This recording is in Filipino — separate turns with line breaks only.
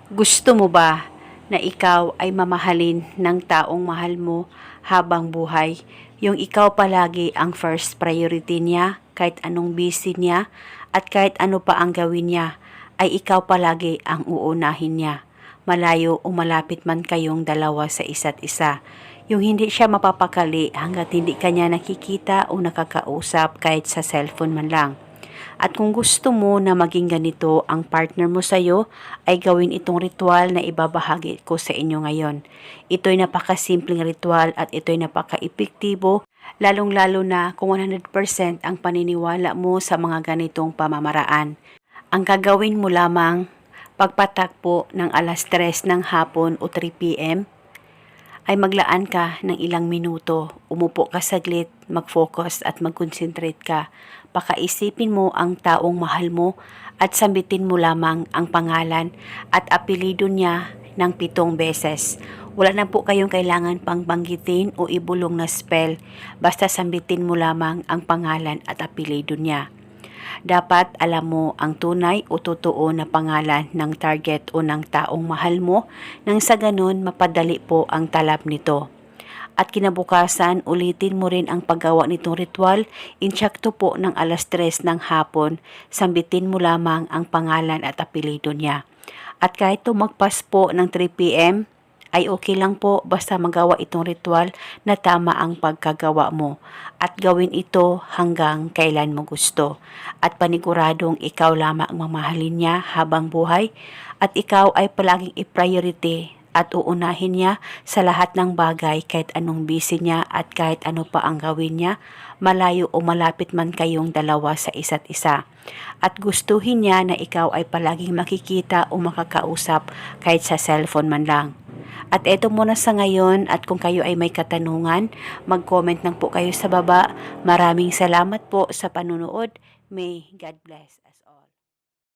Gusto mo ba na ikaw ay mamahalin ng taong mahal mo habang buhay? Yung ikaw palagi ang first priority niya, kahit anong busy niya at kahit ano pa ang gawin niya, ay ikaw palagi ang uunahin niya. Malayo o malapit man kayong dalawa sa isa't isa. Yung hindi siya mapapakali hanggat hindi kanya nakikita o nakakausap kahit sa cellphone man lang. At kung gusto mo na maging ganito ang partner mo sa'yo, ay gawin itong ritual na ibabahagi ko sa inyo ngayon. Ito'y napakasimpleng ritual at ito'y napaka-epektibo, lalong-lalo na kung 100% ang paniniwala mo sa mga ganitong pamamaraan. Ang gagawin mo lamang, pagpatakpo ng alas 3 ng hapon o 3 p.m., ay maglaan ka ng ilang minuto, umupo ka saglit, mag-focus at mag-concentrate ka. Pakaisipin mo ang taong mahal mo at sambitin mo lamang ang pangalan at apelido niya ng 7 beses. Wala na po kayong kailangan pang banggitin o ibulong na spell, basta sambitin mo lamang ang pangalan at apelido niya. Dapat alam mo ang tunay o totoo na pangalan ng target o ng taong mahal mo nang sa ganun mapadali po ang talab nito. At kinabukasan, ulitin mo rin ang paggawa nitong ritual, insyakto po ng alas 3 ng hapon, sambitin mo lamang ang pangalan at apelido niya. At kahit tumagpas po ng 3 p.m., ay okay lang po basta magawa itong ritual na tama ang pagkagawa mo at gawin ito hanggang kailan mo gusto at paniguradong ikaw lamang ang mamahalin niya habang buhay at ikaw ay palaging i-priority at uunahin niya sa lahat ng bagay kahit anong busy niya at kahit ano pa ang gawin niya, malayo o malapit man kayong dalawa sa isa't isa. At gustuhin niya na ikaw ay palaging makikita o makakausap kahit sa cellphone man lang. At eto muna sa ngayon at kung kayo ay may katanungan, mag-comment lang po kayo sa baba. Maraming salamat po sa panunood. May God bless us all.